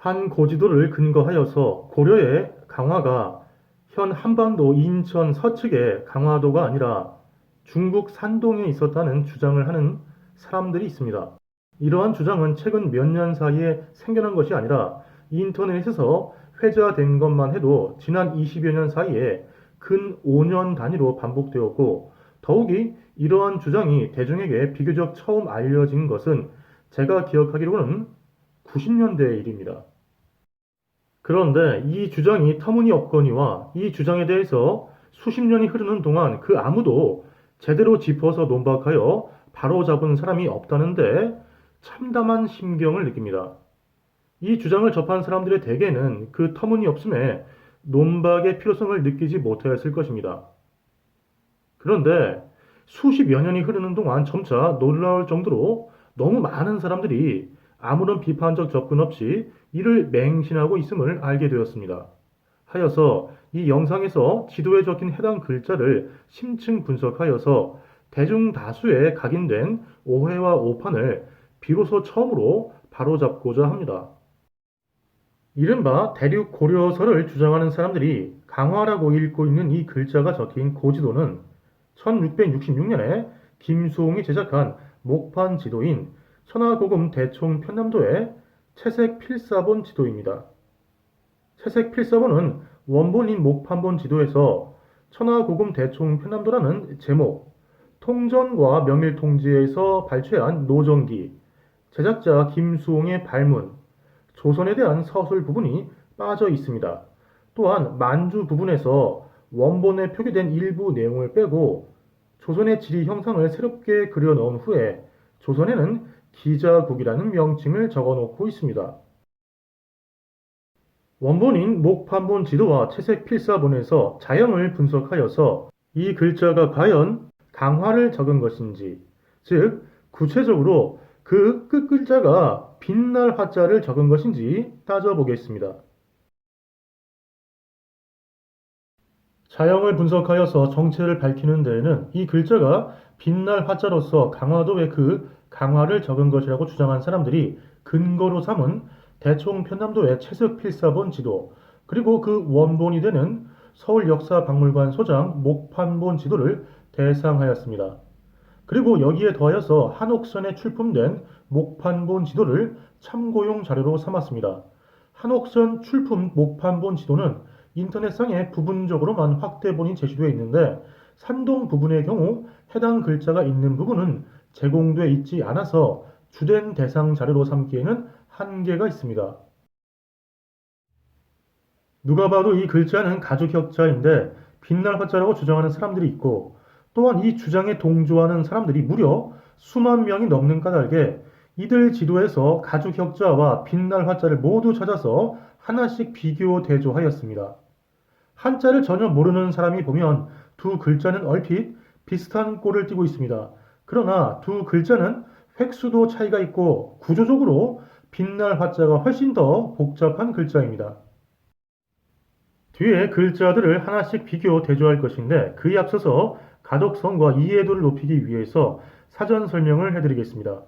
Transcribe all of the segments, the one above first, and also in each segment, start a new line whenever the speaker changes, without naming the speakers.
한 고지도를 근거하여서 고려의 강화가 현 한반도 인천 서측의 강화도가 아니라 중국 산동에 있었다는 주장을 하는 사람들이 있습니다. 이러한 주장은 최근 몇 년 사이에 생겨난 것이 아니라 인터넷에서 회자된 것만 해도 지난 20여 년 사이에 근 5년 단위로 반복되었고, 더욱이 이러한 주장이 대중에게 비교적 처음 알려진 것은 제가 기억하기로는 90년대의 일입니다. 그런데 이 주장이 터무니없거니와 이 주장에 대해서 수십 년이 흐르는 동안 그 아무도 제대로 짚어서 논박하여 바로잡은 사람이 없다는데 참담한 심경을 느낍니다. 이 주장을 접한 사람들의 대개는 그 터무니없음에 논박의 필요성을 느끼지 못하였을 것입니다. 그런데 수십여 년이 흐르는 동안 점차 놀라울 정도로 너무 많은 사람들이 아무런 비판적 접근 없이 이를 맹신하고 있음을 알게 되었습니다. 하여서 이 영상에서 지도에 적힌 해당 글자를 심층 분석하여서 대중 다수에 각인된 오해와 오판을 비로소 처음으로 바로잡고자 합니다. 이른바 대륙 고려서를 주장하는 사람들이 강화라고 읽고 있는 이 글자가 적힌 고지도는 1666년에 김수홍이 제작한 목판 지도인 천하고금 대총 편남도의 채색 필사본 지도입니다. 채색 필사본은 원본인 목판본 지도에서 천하고금 대총 편남도라는 제목, 통전과 명일통지에서 발췌한 노정기, 제작자 김수홍의 발문, 조선에 대한 서술 부분이 빠져 있습니다. 또한 만주 부분에서 원본에 표기된 일부 내용을 빼고 조선의 지리 형상을 새롭게 그려 넣은 후에 조선에는 기자국이라는 명칭을 적어 놓고 있습니다. 원본인 목판본 지도와 채색 필사본에서 자형을 분석하여서 이 글자가 과연 강화를 적은 것인지, 즉 구체적으로 그 끝글자가 빛날 화자를 적은 것인지 따져보겠습니다. 자형을 분석하여서 정체를 밝히는 데에는 이 글자가 빛날 화자로서 강화도의 그 강화를 적은 것이라고 주장한 사람들이 근거로 삼은 대총 편남도의 채색 필사본 지도, 그리고 그 원본이 되는 서울역사박물관 소장 목판본 지도를 대상하였습니다. 그리고 여기에 더하여서 한옥선에 출품된 목판본 지도를 참고용 자료로 삼았습니다. 한옥선 출품 목판본 지도는 인터넷상에 부분적으로만 확대본이 제시되어 있는데 산동 부분의 경우 해당 글자가 있는 부분은 제공되어 있지 않아서 주된 대상 자료로 삼기에는 한계가 있습니다. 누가 봐도 이 글자는 가죽혁자인데 빛날 화자라고 주장하는 사람들이 있고, 또한 이 주장에 동조하는 사람들이 무려 수만 명이 넘는 까닭에 이들 지도에서 가죽혁자와 빛날 화자를 모두 찾아서 하나씩 비교 대조하였습니다. 한자를 전혀 모르는 사람이 보면 두 글자는 얼핏 비슷한 꼴을 띠고 있습니다. 그러나 두 글자는 획수도 차이가 있고 구조적으로 빛날 화자가 훨씬 더 복잡한 글자입니다. 뒤에 글자들을 하나씩 비교 대조할 것인데 그에 앞서서 가독성과 이해도를 높이기 위해서 사전 설명을 해드리겠습니다.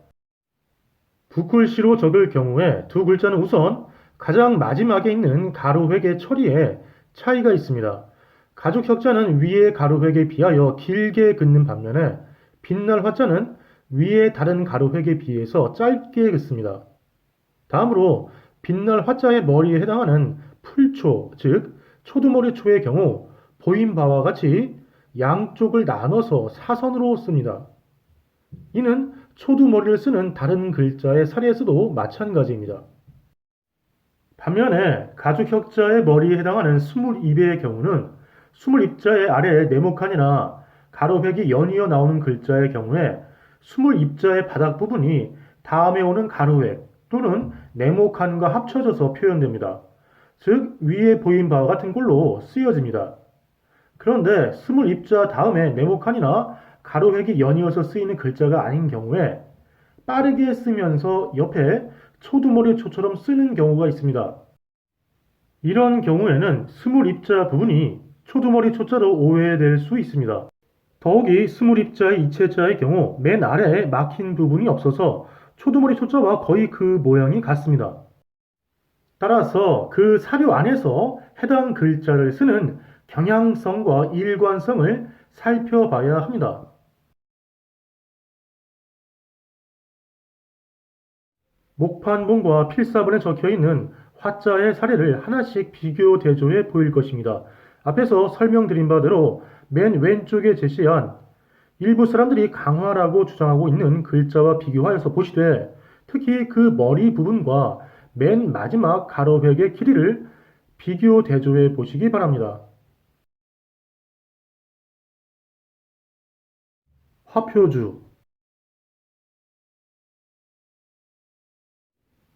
붓글씨로 적을 경우에 두 글자는 우선 가장 마지막에 있는 가로획의 처리에 차이가 있습니다. 가죽혁자는 위의 가로획에 비하여 길게 긋는 반면에 빛날 화자는 위의 다른 가로획에 비해서 짧게 긋습니다. 다음으로 빛날 화자의 머리에 해당하는 풀초, 즉 초두머리초의 경우 보인 바와 같이 양쪽을 나눠서 사선으로 씁니다. 이는 초두머리를 쓰는 다른 글자의 사례에서도 마찬가지입니다. 반면에 가죽혁자의 머리에 해당하는 스물입의 경우는 스물입자의 아래에 네모칸이나 가로획이 연이어 나오는 글자의 경우에 스물입자의 바닥 부분이 다음에 오는 가로획 또는 네모칸과 합쳐져서 표현됩니다. 즉 위에 보인 바와 같은 꼴로 쓰여집니다. 그런데 스물입자 다음에 네모칸이나 가로획이 연이어서 쓰이는 글자가 아닌 경우에 빠르게 쓰면서 옆에 초두머리 초처럼 쓰는 경우가 있습니다. 이런 경우에는 스물입자 부분이 초두머리 초자로 오해될 수 있습니다. 더욱이 스물입자의 이체자의 경우 맨 아래에 막힌 부분이 없어서 초두머리 초자와 거의 그 모양이 같습니다. 따라서 그 사료 안에서 해당 글자를 쓰는 경향성과 일관성을 살펴봐야 합니다. 목판본과 필사본에 적혀 있는 화자의 사례를 하나씩 비교 대조해 보일 것입니다. 앞에서 설명드린 바대로 맨 왼쪽에 제시한 일부 사람들이 강화라고 주장하고 있는 글자와 비교하여서 보시되 특히 그 머리 부분과 맨 마지막 가로획의 길이를 비교 대조해 보시기 바랍니다. 화표주,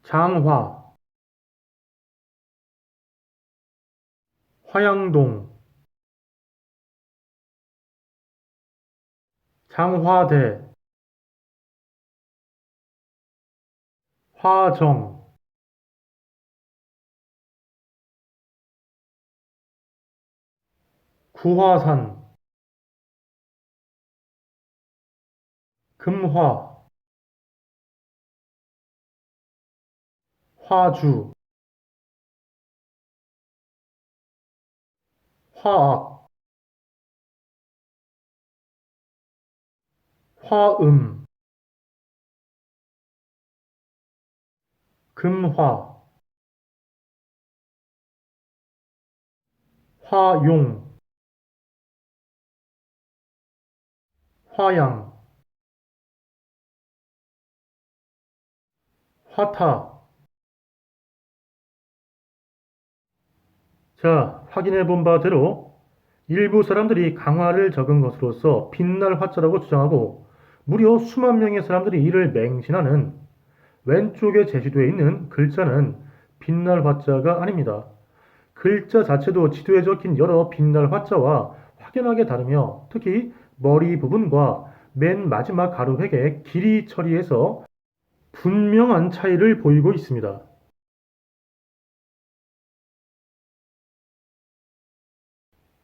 장화, 화양동, 장화대, 화정, 구화산, 금화, 화주, 화악, 화음, 금화, 화용, 화양, 화타. 자, 확인해 본 바대로 일부 사람들이 강화를 적은 것으로서 빛날 화자라고 주장하고 무려 수만 명의 사람들이 이를 맹신하는 왼쪽에 제시되어 있는 글자는 빛날 화자가 아닙니다. 글자 자체도 지도에 적힌 여러 빛날 화자와 확연하게 다르며 특히 머리 부분과 맨 마지막 가로획의 길이 처리에서 분명한 차이를 보이고 있습니다.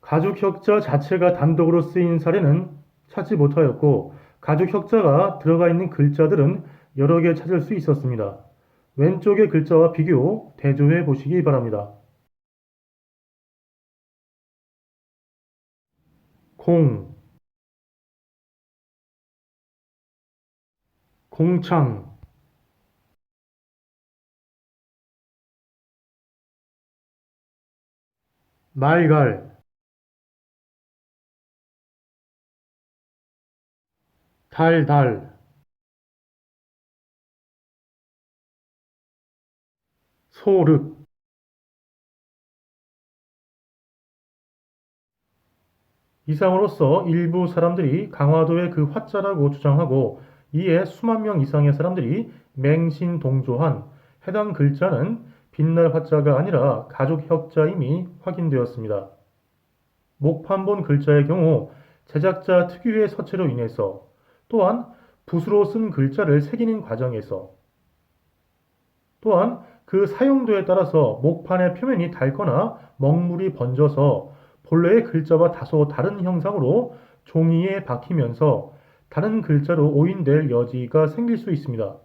가죽혁자 자체가 단독으로 쓰인 사례는 찾지 못하였고 가죽혁자가 들어가 있는 글자들은 여러 개 찾을 수 있었습니다. 왼쪽의 글자와 비교, 대조해 보시기 바랍니다. 공, 공창, 말갈, 달달, 소륵. 이상으로서 일부 사람들이 강화도의 그 화자라고 주장하고 이에 수만 명 이상의 사람들이 맹신동조한 해당 글자는 빛날 화자가 아니라 가죽혁자임이 확인되었습니다. 목판본 글자의 경우 제작자 특유의 서체로 인해서 또한 붓으로 쓴 글자를 새기는 과정에서 또한 그 사용도에 따라서 목판의 표면이 닳거나 먹물이 번져서 본래의 글자와 다소 다른 형상으로 종이에 박히면서 다른 글자로 오인될 여지가 생길 수 있습니다.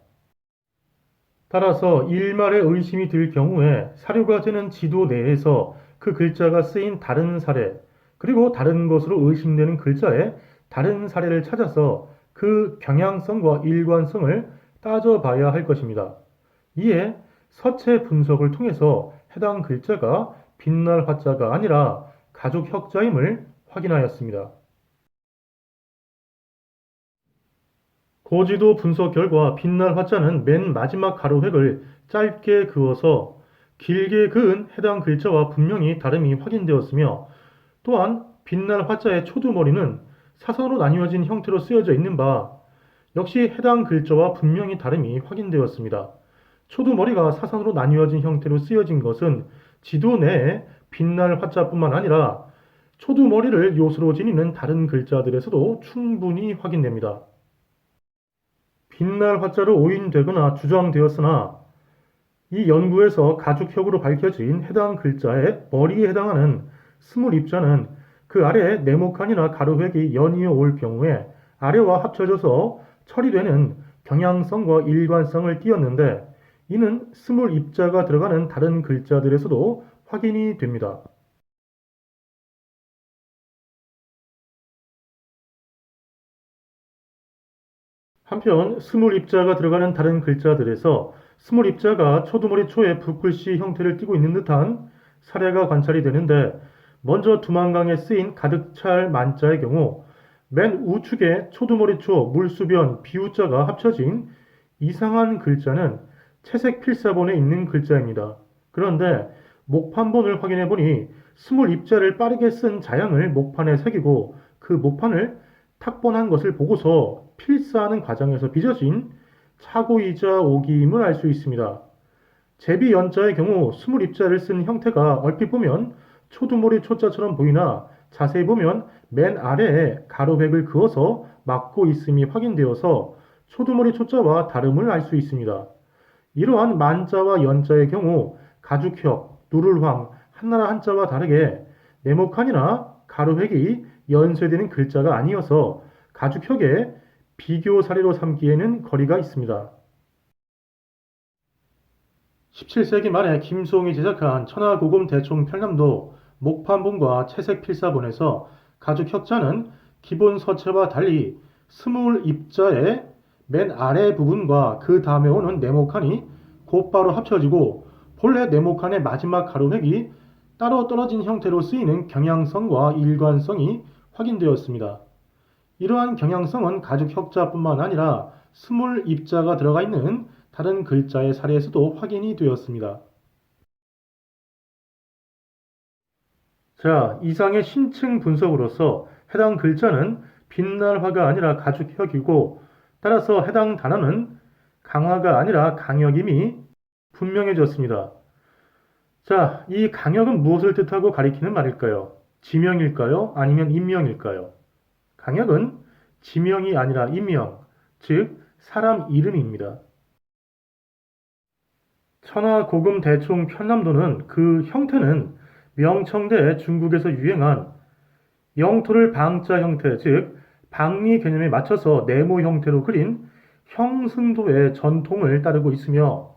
따라서 일말의 의심이 들 경우에 사료가 되는 지도 내에서 그 글자가 쓰인 다른 사례, 그리고 다른 것으로 의심되는 글자의 다른 사례를 찾아서 그 경향성과 일관성을 따져봐야 할 것입니다. 이에 서체 분석을 통해서 해당 글자가 빛날 화자가 아니라 가죽혁자임을 확인하였습니다. 고지도 분석 결과 빛날 화자는 맨 마지막 가로획을 짧게 그어서 길게 그은 해당 글자와 분명히 다름이 확인되었으며 또한 빛날 화자의 초두머리는 사선으로 나뉘어진 형태로 쓰여져 있는 바 역시 해당 글자와 분명히 다름이 확인되었습니다. 초두머리가 사선으로 나뉘어진 형태로 쓰여진 것은 지도 내에 빛날 화자뿐만 아니라 초두머리를 요소로 지니는 다른 글자들에서도 충분히 확인됩니다. 빛날 화자로 오인되거나 주장되었으나 이 연구에서 가죽혁으로 밝혀진 해당 글자의 머리에 해당하는 스물 입자는 그 아래 네모칸이나 가로획이 연이어 올 경우에 아래와 합쳐져서 처리되는 경향성과 일관성을 띄었는데 이는 스몰 입자가 들어가는 다른 글자들에서도 확인이 됩니다. 한편 스몰 입자가 들어가는 다른 글자들에서 스몰 입자가 초두머리 초에 붓글씨 형태를 띠고 있는 듯한 사례가 관찰이 되는데, 먼저 두만강에 쓰인 가득 찰 만자의 경우 맨 우측에 초두머리 초 물수변 비우자가 합쳐진 이상한 글자는 채색 필사본에 있는 글자입니다. 그런데 목판본을 확인해 보니 스몰 입자를 빠르게 쓴 자양을 목판에 새기고 그 목판을 탁본한 것을 보고서 필사하는 과정에서 빚어진 차고이자 오기임을 알 수 있습니다. 제비 연자의 경우 스몰 입자를 쓴 형태가 얼핏 보면 초두머리 초자처럼 보이나 자세히 보면 맨 아래에 가로백을 그어서 막고 있음이 확인되어서 초두머리 초자와 다름을 알 수 있습니다. 이러한 만자와 연자의 경우 가죽혁, 누를황, 한나라 한자와 다르게 네모칸이나 가로획이 연쇄되는 글자가 아니어서 가죽혁의 비교 사례로 삼기에는 거리가 있습니다. 17세기 말에 김수홍이 제작한 천하고금 대총 편람도 목판본과 채색 필사본에서 가죽혁자는 기본 서체와 달리 스몰 입자의 맨 아래 부분과 그 다음에 오는 네모칸이 곧바로 합쳐지고 본래 네모칸의 마지막 가로획이 따로 떨어진 형태로 쓰이는 경향성과 일관성이 확인되었습니다. 이러한 경향성은 가죽혁자뿐만 아니라 스몰 입자가 들어가 있는 다른 글자의 사례에서도 확인이 되었습니다. 자, 이상의 심층 분석으로서 해당 글자는 빛날화가 아니라 가죽혁이고, 따라서 해당 단어는 강화가 아니라 강역임이 분명해졌습니다. 자, 이 강역은 무엇을 뜻하고 가리키는 말일까요? 지명일까요? 아니면 인명일까요? 강역은 지명이 아니라 인명, 즉 사람 이름입니다. 천하고금 대총 편람도는 그 형태는 명청대 중국에서 유행한 영토를 방자 형태, 즉 방리 개념에 맞춰서 네모 형태로 그린 형승도의 전통을 따르고 있으며,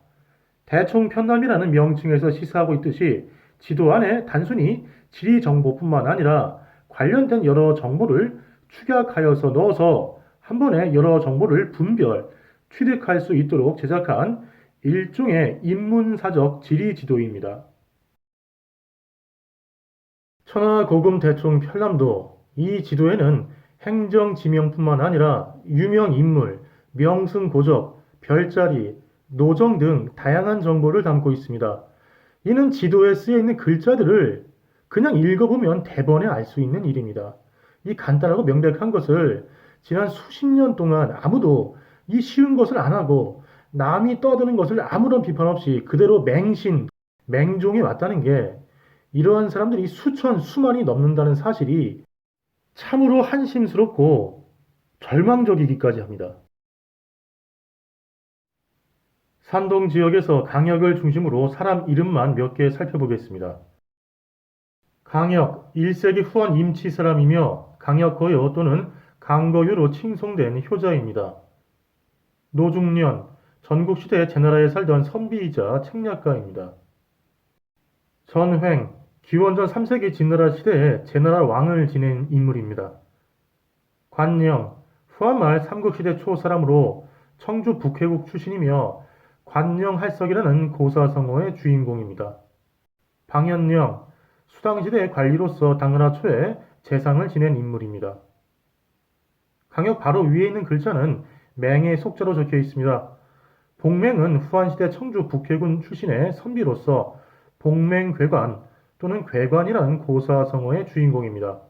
대총 편남이라는 명칭에서 시사하고 있듯이 지도 안에 단순히 지리 정보뿐만 아니라 관련된 여러 정보를 축약하여서 넣어서 한 번에 여러 정보를 분별, 취득할 수 있도록 제작한 일종의 인문사적 지리 지도입니다. 천하고금 대총 편람도, 이 지도에는 행정 지명뿐만 아니라 유명 인물, 명승 고적, 별자리, 노정 등 다양한 정보를 담고 있습니다. 이는 지도에 쓰여 있는 글자들을 그냥 읽어보면 대번에 알 수 있는 일입니다. 이 간단하고 명백한 것을 지난 수십 년 동안 아무도 이 쉬운 것을 안 하고 남이 떠드는 것을 아무런 비판 없이 그대로 맹신, 맹종해 왔다는 게, 이러한 사람들이 수천, 수만이 넘는다는 사실이 참으로 한심스럽고 절망적이기까지 합니다. 산동 지역에서 강역을 중심으로 사람 이름만 몇 개 살펴보겠습니다. 강역, 1세기 후한 임치 사람이며 강역거여 또는 강거유로 칭송된 효자입니다. 노중련, 전국시대 제나라에 살던 선비이자 책략가입니다. 전횡, 기원전 3세기 진나라 시대에 제나라 왕을 지낸 인물입니다. 관영, 후한말 삼국시대 초 사람으로 청주 북해국 출신이며 관영할석이라는 고사성어의 주인공입니다. 방현령, 수당시대 관리로서 당나라 초에 재상을 지낸 인물입니다. 강역 바로 위에 있는 글자는 맹의 속자로 적혀 있습니다. 복맹은 후한시대 청주 북해군 출신의 선비로서 복맹괴관 또는 괴관이라는 고사성어의 주인공입니다.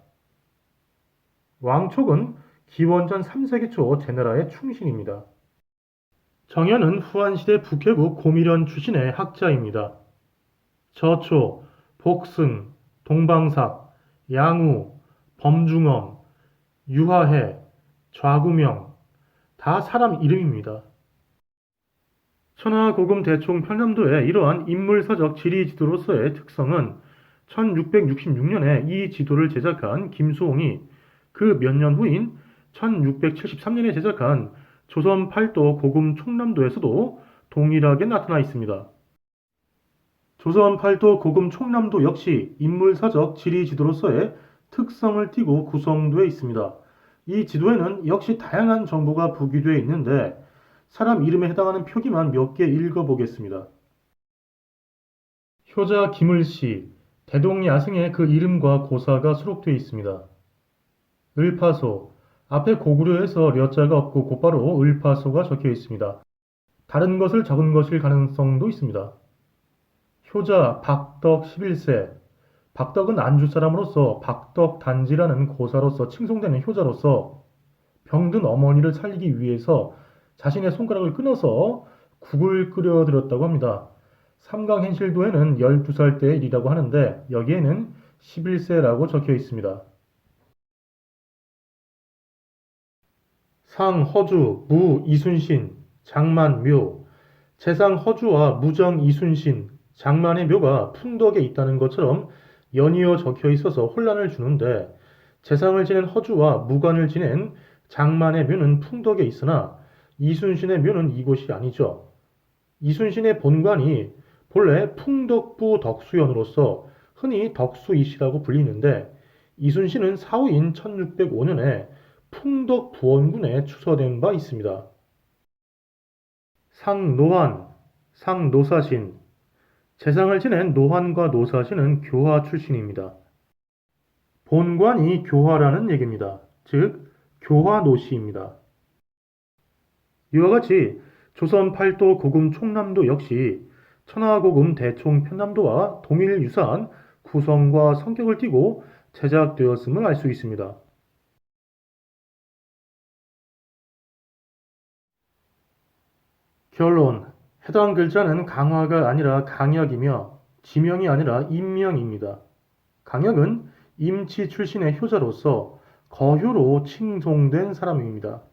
왕촉은 기원전 3세기 초 제나라의 충신입니다. 정현은 후한시대 북해국 고미련 출신의 학자입니다. 저초, 복승, 동방삭, 양우, 범중엄, 유하해, 좌구명, 다 사람 이름입니다. 천하고금 대총 편람도의 이러한 인물사적 지리 지도로서의 특성은 1666년에 이 지도를 제작한 김수홍이 그 몇 년 후인 1673년에 제작한 조선 팔도 고금 총람도에서도 동일하게 나타나 있습니다. 조선 팔도 고금 총남도 역시 인물사적 지리지도로서의 특성을 띠고 구성되어 있습니다. 이 지도에는 역시 다양한 정보가 부기되어 있는데 사람 이름에 해당하는 표기만 몇 개 읽어보겠습니다. 효자 김을씨, 대동야승에 그 이름과 고사가 수록되어 있습니다. 을파소, 앞에 고구려에서 려자가 없고 곧바로 을파소가 적혀 있습니다. 다른 것을 적은 것일 가능성도 있습니다. 효자 박덕 11세, 박덕은 안주 사람으로서 박덕단지라는 고사로서 칭송되는 효자로서 병든 어머니를 살리기 위해서 자신의 손가락을 끊어서 국을 끓여드렸다고 합니다. 삼강행실도에는 12살 때의 일이라고 하는데 여기에는 11세라고 적혀 있습니다. 상, 허주, 무, 이순신, 장만, 묘. 재상 허주와 무정, 이순신, 장만의 묘가 풍덕에 있다는 것처럼 연이어 적혀 있어서 혼란을 주는데 재상을 지낸 허주와 무관을 지낸 장만의 묘는 풍덕에 있으나 이순신의 묘는 이곳이 아니죠. 이순신의 본관이 본래 풍덕부 덕수연으로서 흔히 덕수이시라고 불리는데 이순신은 사후인 1605년에 풍덕부원군에 추서된 바 있습니다. 상노환, 상노사신. 재상을 지낸 노환과 노사신은 교화 출신입니다. 본관이 교화라는 얘기입니다. 즉, 교화노씨입니다. 이와 같이 조선 팔도 고금 총남도 역시 천하고금 대총 편남도와 동일 유사한 구성과 성격을 띠고 제작되었음을 알 수 있습니다. 결론. 해당 글자는 강화가 아니라 강약이며 지명이 아니라 임명입니다. 강약은 임치 출신의 효자로서 거효로 칭송된 사람입니다.